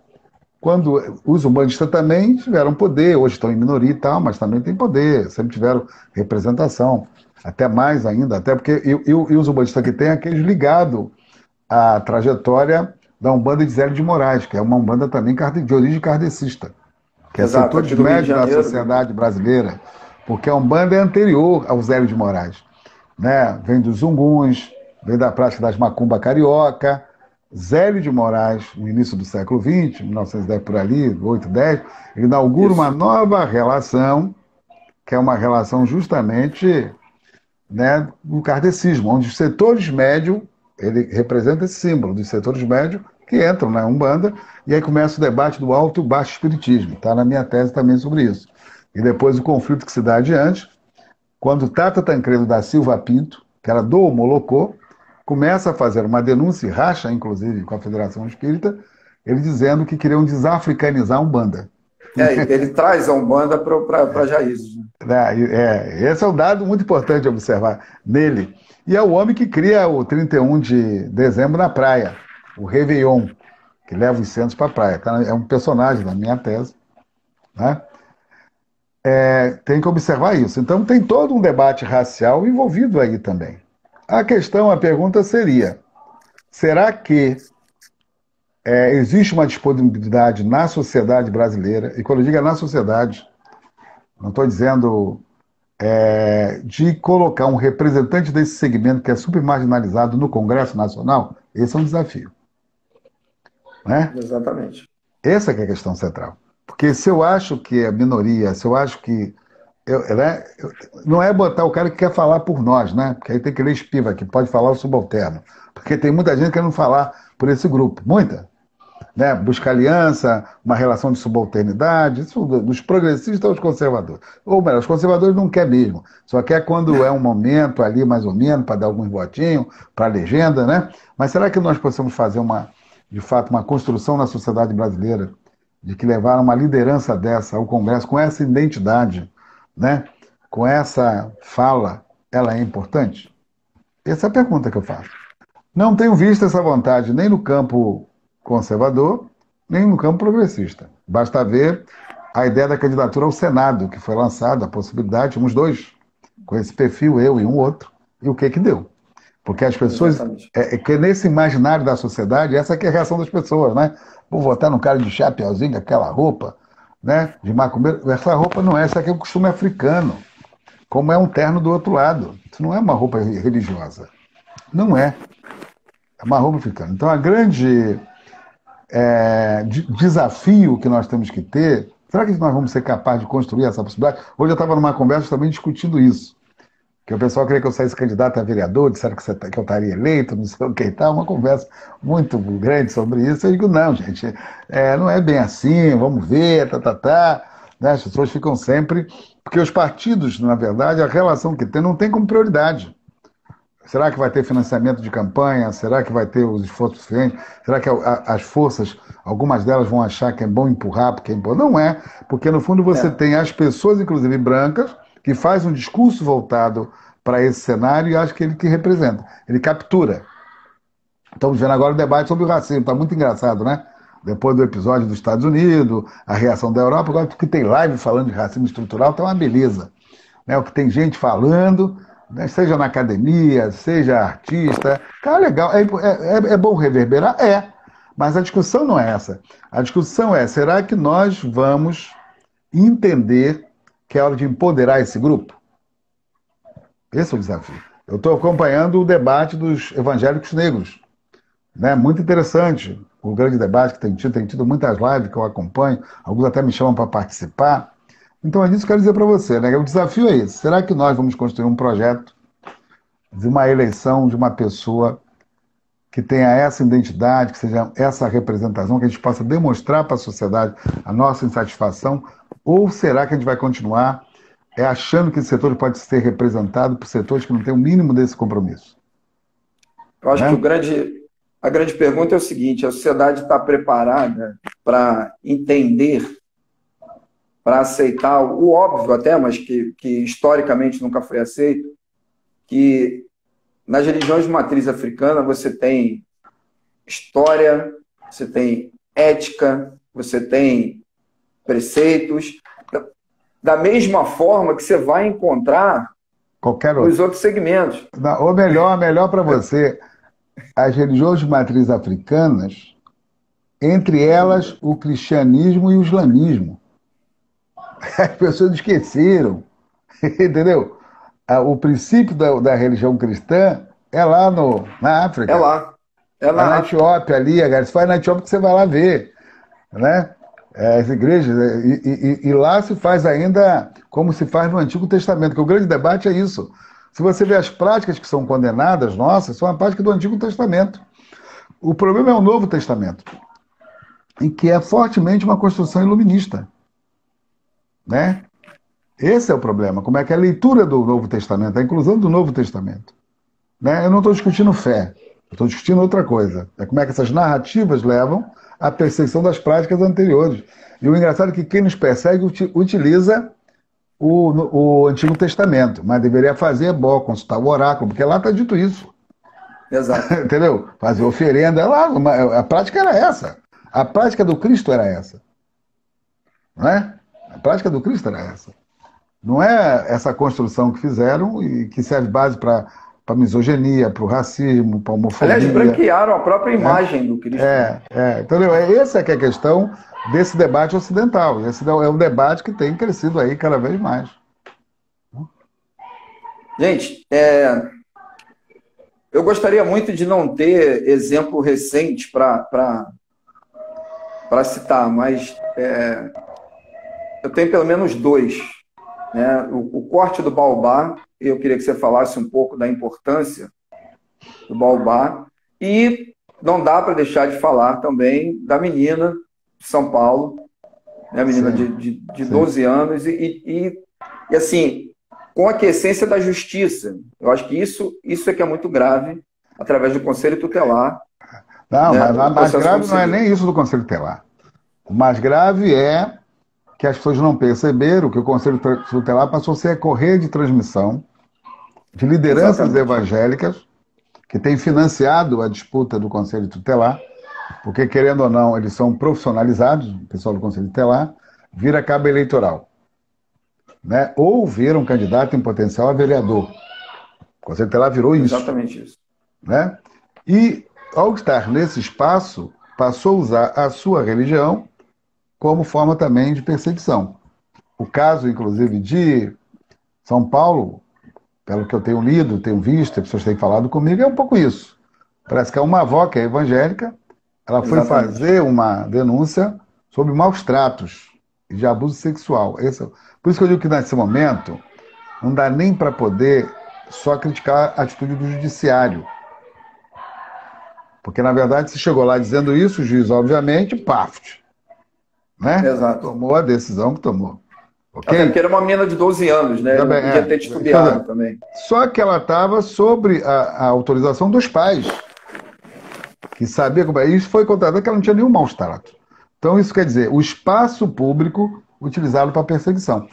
quando os humanistas também tiveram poder, hoje estão em minoria e tal, mas também têm poder, sempre tiveram representação, até mais ainda, até porque e os humanistas que têm aqueles ligados à trajetória da Umbanda de Zélio de Moraes, que é uma Umbanda também de origem kardecista, que é setores médios da sociedade brasileira, porque a Umbanda é anterior ao Zélio de Moraes. Né? Vem dos Zunguns, vem da prática das macumba carioca. Zélio de Moraes, no início do século XX, 1910 por ali, 8, 10, ele inaugura uma nova relação, que é uma relação justamente, né, do kardecismo, onde os setores médios, ele representa esse símbolo dos setores médios que entram na Umbanda, e aí começa o debate do alto e baixo espiritismo. Está na minha tese também sobre isso. E depois o conflito que se dá adiante, quando Tata Tancredo da Silva Pinto, que era do Molocô, começa a fazer uma denúncia, e racha inclusive com a Federação Espírita, ele dizendo que queriam desafricanizar a Umbanda. Ele traz a Umbanda para Jaízes. Esse é um dado muito importante de observar nele. E é o homem que cria o 31 de dezembro na praia, o Réveillon, que leva os centros para a praia. É um personagem da minha tese. Né? Tem que observar isso. Então tem todo um debate racial envolvido aí também. A pergunta seria, será que existe uma disponibilidade na sociedade brasileira, e quando eu digo na sociedade, não estou dizendo de colocar um representante desse segmento que é super marginalizado no Congresso Nacional? Esse é um desafio. Né? Exatamente. Essa que é a questão central. Porque se eu acho que é minoria, se eu acho que não é botar o cara que quer falar por nós, né? Porque aí tem que ler espiva, que pode falar o subalterno. Porque tem muita gente querendo falar por esse grupo. Muita. Né? Buscar aliança, uma relação de subalternidade, isso dos progressistas aos conservadores. Ou melhor, os conservadores não quer mesmo. Só quer quando é um momento ali, mais ou menos, para dar alguns votinhos, para a legenda, né? Mas será que nós possamos fazer de fato, uma construção na sociedade brasileira de que levar uma liderança dessa ao Congresso com essa identidade, né? Com essa fala, ela é importante? Essa é a pergunta que eu faço. Não tenho visto essa vontade nem no campo conservador, nem no campo progressista. Basta ver a ideia da candidatura ao Senado, que foi lançada, a possibilidade, tínhamos dois, com esse perfil, eu e um outro, e o que deu? Porque as pessoas, que nesse imaginário da sociedade, essa que é a reação das pessoas, né? Vou votar num cara de chapeuzinho, aquela roupa, né? De macumbeiro. Essa roupa não é, essa aqui é o costume africano, como é um terno do outro lado. Isso não é uma roupa religiosa. Não é. É uma roupa africana. Então, a grande desafio que nós temos que ter, será que nós vamos ser capazes de construir essa possibilidade? Hoje eu estava numa conversa também discutindo isso. Que o pessoal queria que eu saísse candidato a vereador, disseram que eu estaria eleito, não sei o que e tal, uma conversa muito grande sobre isso. Eu digo, não, gente, não é bem assim, vamos ver, né? As pessoas ficam sempre... Porque os partidos, na verdade, a relação que tem não tem como prioridade. Será que vai ter financiamento de campanha? Será que vai ter os esforços suficientes? Será que as forças, algumas delas vão achar que é bom empurrar, porque é empurrar? Não é, porque no fundo você tem as pessoas, inclusive brancas, que faz um discurso voltado para esse cenário e acho que ele que representa, ele captura. Estamos vendo agora o debate sobre o racismo, está muito engraçado, né? Depois do episódio dos Estados Unidos, a reação da Europa, agora porque tem live falando de racismo estrutural, está uma beleza. Né? O que tem gente falando, né? Seja na academia, seja artista, cara, legal, é bom reverberar? É, mas a discussão não é essa. A discussão é, será que nós vamos entender que é hora de empoderar esse grupo? Esse é o desafio. Eu estou acompanhando o debate dos evangélicos negros. Né? Muito interessante o grande debate que tem tido muitas lives que eu acompanho, alguns até me chamam para participar. Então é disso que eu quero dizer para você. Né? O desafio é esse. Será que nós vamos construir um projeto de uma eleição de uma pessoa que tenha essa identidade, que seja essa representação, que a gente possa demonstrar para a sociedade a nossa insatisfação, ou será que a gente vai continuar achando que esse setor pode ser representado por setores que não têm o mínimo desse compromisso? Eu acho que a grande pergunta é o seguinte: a sociedade está preparada para entender, para aceitar o óbvio até, mas que historicamente nunca foi aceito, que nas religiões de matriz africana você tem história, você tem ética, você tem preceitos, da mesma forma que você vai encontrar nos outros segmentos. Ou melhor para você, as religiões de matriz africanas, entre elas o cristianismo e o islamismo. As pessoas esqueceram, entendeu? O princípio da religião cristã é lá na África. É lá. É na Etiópia ali, se vai na Etiópia que você vai lá ver, né? As igrejas, e lá se faz ainda como se faz no Antigo Testamento, que o grande debate é isso. Se você vê as práticas que são condenadas, nossas, são a prática do Antigo Testamento. O problema é o Novo Testamento, em que é fortemente uma construção iluminista. Né? Esse é o problema, como é que é a leitura do Novo Testamento, a inclusão do Novo Testamento. Né? Eu não estou discutindo fé, eu estou discutindo outra coisa. É como é que essas narrativas levam à perseguição das práticas anteriores. E o engraçado é que quem nos persegue utiliza o Antigo Testamento, mas deveria fazer consultar o oráculo, porque lá está dito isso. Exato. Entendeu? Fazer oferenda, a prática era essa. A prática do Cristo era essa. Não é? A prática do Cristo era essa. Não é essa construção que fizeram e que serve base para para a misoginia, para o racismo, para a Aliás, homofobia. branquearam a própria imagem do Cristo. Entendeu? Essa é que é a questão desse debate ocidental. Esse é um debate que tem crescido aí cada vez mais. Gente, eu gostaria muito de não ter exemplo recente para citar, mas eu tenho pelo menos dois. Né? O corte do Baobá, eu queria que você falasse um pouco da importância do Baobá, e não dá para deixar de falar também da menina de São Paulo, né? A menina de 12 anos, e assim, com a aquiescência da justiça. Eu acho que isso é que é muito grave, através do Conselho Tutelar. Não, né? mas mais grave não é nem isso do Conselho Tutelar. O mais grave é que as pessoas não perceberam que o Conselho Tutelar passou a ser a correia de transmissão de lideranças evangélicas que têm financiado a disputa do Conselho Tutelar, porque, querendo ou não, eles são profissionalizados, o pessoal do Conselho Tutelar, vira cabo eleitoral. Né? Ou vira um candidato em potencial a vereador. O Conselho Tutelar virou isso. Exatamente isso. Né? E, ao estar nesse espaço, passou a usar a sua religião como forma também de perseguição. O caso, inclusive, de São Paulo, pelo que eu tenho lido, tenho visto, as pessoas têm falado comigo, é um pouco isso. Parece que é uma avó que é evangélica, ela foi fazer uma denúncia sobre maus tratos e de abuso sexual. Por isso que eu digo que nesse momento não dá nem para poder só criticar a atitude do judiciário. Porque, na verdade, se chegou lá dizendo isso, o juiz, obviamente, paf, né? Exato. Tomou a decisão que tomou. Okay? Até porque era uma menina de 12 anos, né? Não podia ter titubeado também. Só que ela estava sobre a autorização dos pais, que sabia como é. Isso foi contratado que ela não tinha nenhum maus trato. Então, isso quer dizer, o espaço público utilizado para perseguição. O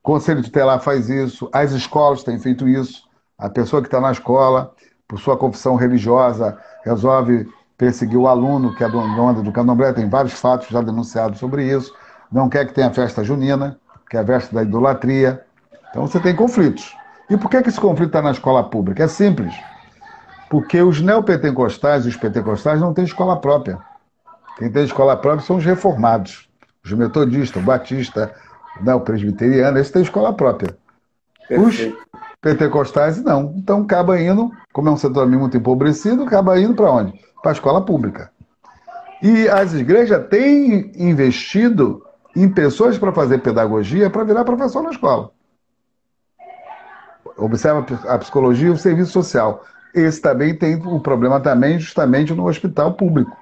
Conselho Tutelar faz isso, as escolas têm feito isso, a pessoa que está na escola, por sua confissão religiosa, resolve perseguir o aluno, que é do candomblé, tem vários fatos já denunciados sobre isso, não quer que tenha festa junina, que é a festa da idolatria. Então você tem conflitos. E por que esse conflito está na escola pública? É simples. Porque os neopentecostais e os pentecostais não têm escola própria. Quem tem escola própria são os reformados. Os metodistas, o batista, o presbiteriano, esses têm escola própria. Perfeito. Os pentecostais não. Então acaba indo, como é um setor muito empobrecido, acaba indo para onde? Para a escola pública. E as igrejas têm investido em pessoas para fazer pedagogia para virar professor na escola. Observa a psicologia e o serviço social. Esse também tem o problema também justamente no hospital público.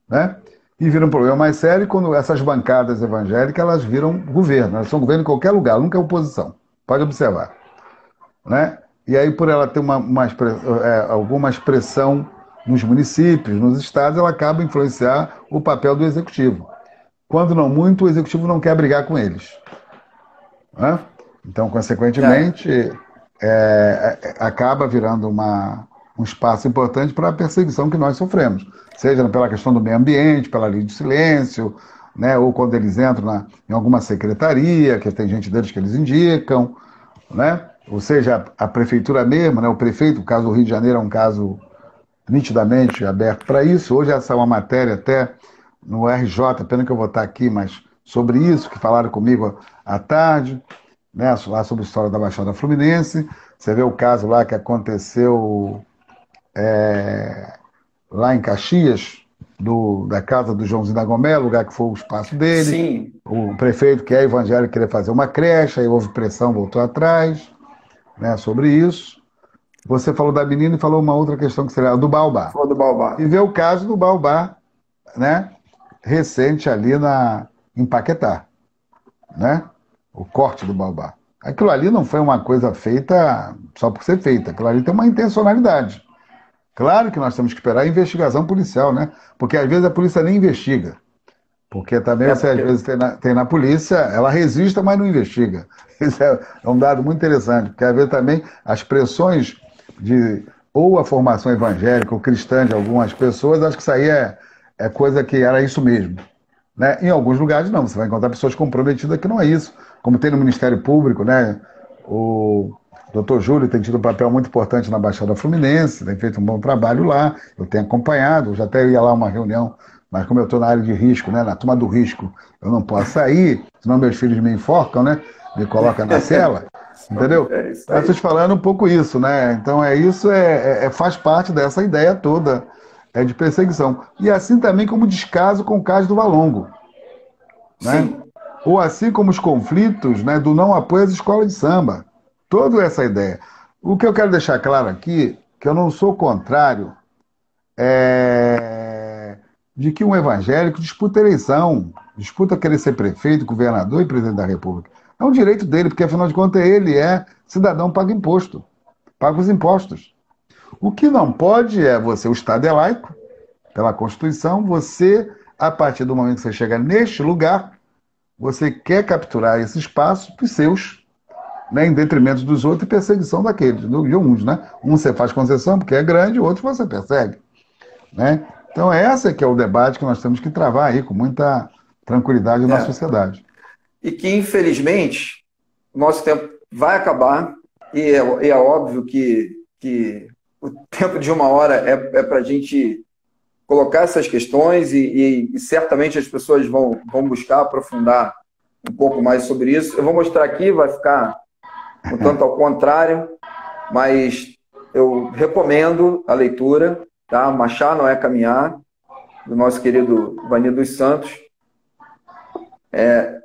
Né? E vira um problema mais sério quando essas bancadas evangélicas elas viram governo. Elas são governo em qualquer lugar, nunca é oposição. Pode observar. Né? E aí, por ela ter alguma expressão nos municípios, nos estados, ela acaba influenciar o papel do executivo. Quando não muito, o executivo não quer brigar com eles. Né? Então, consequentemente, acaba virando um espaço importante para a perseguição que nós sofremos. Seja pela questão do meio ambiente, pela lei de silêncio, né? Ou quando eles entram em alguma secretaria, que tem gente deles que eles indicam, né? Ou seja, a prefeitura mesmo, né? O prefeito, o caso do Rio de Janeiro é um caso nitidamente aberto para isso. Hoje essa é uma matéria até no RJ, pena que eu vou estar aqui, mas sobre isso, que falaram comigo à tarde, né? Lá sobre a história da Baixada Fluminense. Você vê o caso lá que aconteceu lá em Caxias, da casa do Joãozinho da Gomé, lugar que foi o espaço dele. Sim. O prefeito, que é evangélico, queria fazer uma creche, aí houve pressão, voltou atrás, né, sobre isso. Você falou da menina e falou uma outra questão que seria a do Baobá. Falou do Baobá. E vê o caso do Baobá, né, recente ali em Paquetá, né, o corte do Baobá. Aquilo ali não foi uma coisa feita só por ser feita, aquilo ali tem uma intencionalidade. Claro que nós temos que esperar a investigação policial, né? Porque às vezes a polícia nem investiga. Porque também você às vezes tem na polícia, ela resiste, mas não investiga. Isso é um dado muito interessante, porque às vezes também as pressões ou a formação evangélica ou cristã de algumas pessoas, acho que isso aí é coisa que era isso mesmo. Né? Em alguns lugares não, você vai encontrar pessoas comprometidas que não é isso. Como tem no Ministério Público, né? O doutor Júlio tem tido um papel muito importante na Baixada Fluminense, tem feito um bom trabalho lá, eu tenho acompanhado, eu já até ia lá uma reunião, mas como eu estou na área de risco, né, na turma do risco, eu não posso sair, senão meus filhos me enforcam, né, me colocam na cela, entendeu? É isso Mas aí. estou te falando um pouco isso, né? Então faz parte dessa ideia toda de perseguição. E assim também como descaso com o caso do Valongo, né? Sim, Ou assim como os conflitos, né, do não apoio às escolas de samba. Toda essa ideia. O que eu quero deixar claro aqui, que eu não sou contrário de que um evangélico disputa eleição, disputa querer ser prefeito, governador e presidente da República. É um direito dele, porque afinal de contas ele é cidadão, paga imposto, paga os impostos. O que não pode é você, o Estado é laico, pela Constituição, você, a partir do momento que você chega neste lugar, você quer capturar esse espaço para os seus, né, em detrimento dos outros e perseguição daqueles, de uns, né? Um você faz concessão porque é grande, o outro você persegue, né? Então esse que é o debate que nós temos que travar aí com muita tranquilidade na é. sociedade. E que, infelizmente, o nosso tempo vai acabar, e é óbvio que o tempo de 1 hora é para a gente colocar essas questões e certamente as pessoas vão buscar aprofundar um pouco mais sobre isso. Eu vou mostrar aqui, vai ficar um tanto ao contrário, mas eu recomendo a leitura, tá? Marchar não é caminhar, do nosso querido Vani dos Santos.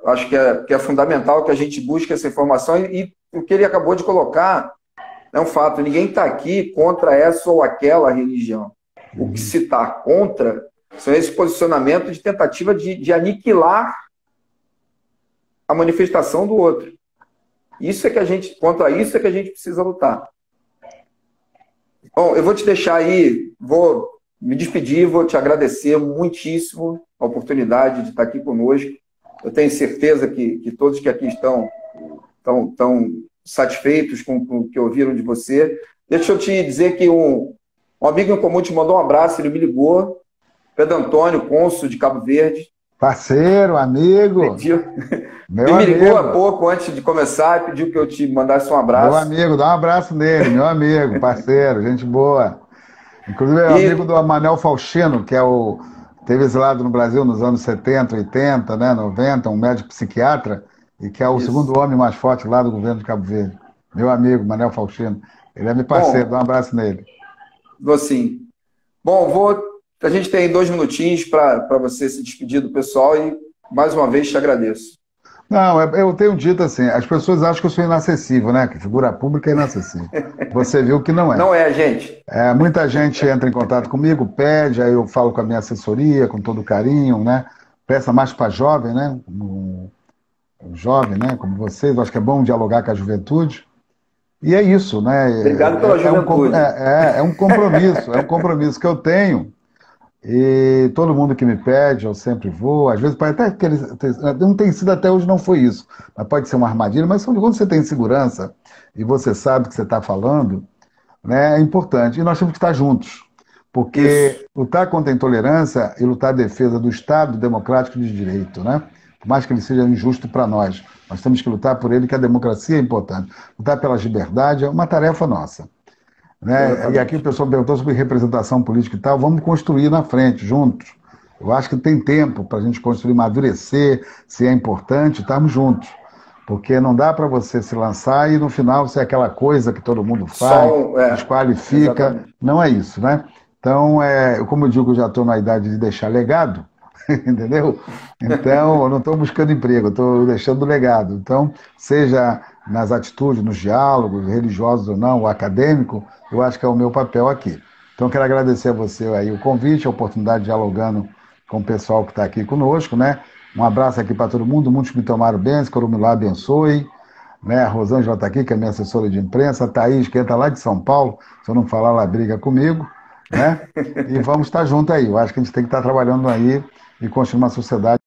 Acho que é fundamental que a gente busque essa informação e o que ele acabou de colocar é um fato. Ninguém está aqui contra essa ou aquela religião. O que se está contra são esse posicionamento de tentativa de aniquilar a manifestação do outro. Contra isso é que a gente precisa lutar. Bom, eu vou te deixar aí, vou me despedir, vou te agradecer muitíssimo a oportunidade de estar aqui conosco. Eu tenho certeza que todos que aqui estão satisfeitos com o que ouviram de você. Deixa eu te dizer que um amigo em comum te mandou um abraço, ele me ligou, Pedro Antônio, cônsul de Cabo Verde. Parceiro, amigo, Ele me ligou há pouco antes de começar e pediu que eu te mandasse um abraço. Meu amigo, dá um abraço nele, meu amigo, parceiro, gente boa. Inclusive é amigo do Manel Faustino, que teve exilado no Brasil nos anos 70, 80, né, 90, um médico psiquiatra, e que é o segundo homem mais forte lá do governo de Cabo Verde. Meu amigo, Manel Faustino. Ele é meu parceiro, dá um abraço nele. Vou sim. Bom, a gente tem 2 minutinhos para você se despedir do pessoal e, mais uma vez, te agradeço. Não, eu tenho dito assim, as pessoas acham que eu sou inacessível, né? Que figura pública é inacessível. Você viu que não é. Não é, gente. Muita gente entra em contato comigo, pede, aí eu falo com a minha assessoria, com todo carinho, né? Peça mais para jovem, né? Jovem, né? Como vocês, eu acho que é bom dialogar com a juventude. E é isso, né? Obrigado pela juventude. É um compromisso que eu tenho. E todo mundo que me pede, eu sempre vou. Às vezes pode até que não tem sido até hoje, não foi isso. Mas pode ser uma armadilha, mas quando você tem segurança e você sabe o que você está falando, né, é importante. E nós temos que estar juntos. Porque lutar contra a intolerância e lutar a defesa do Estado democrático de direito, né? Por mais que ele seja injusto para nós temos que lutar por ele, que a democracia é importante. Lutar pela liberdade é uma tarefa nossa. Né? E aqui o pessoal perguntou sobre representação política e tal. Vamos construir na frente, juntos. Eu acho que tem tempo para a gente construir, amadurecer, se é importante, estarmos juntos. Porque não dá para você se lançar e no final ser aquela coisa que todo mundo faz, desqualifica. Exatamente. Não é isso, né? Então, como eu digo, eu já estou na idade de deixar legado, entendeu? Então, eu não estou buscando emprego, eu estou deixando legado. Então, seja nas atitudes, nos diálogos, religiosos ou não, ou acadêmico, eu acho que é o meu papel aqui. Então, quero agradecer a você aí o convite, a oportunidade de dialogando com o pessoal que está aqui conosco, né? Um abraço aqui para todo mundo, muitos me tomaram bem, que o Milá abençoe. Né? A Rosângela está aqui, que é minha assessora de imprensa, a Thaís, que entra lá de São Paulo, se eu não falar, ela briga comigo. Né? E vamos estar juntos aí. Eu acho que a gente tem que estar trabalhando aí e construir uma sociedade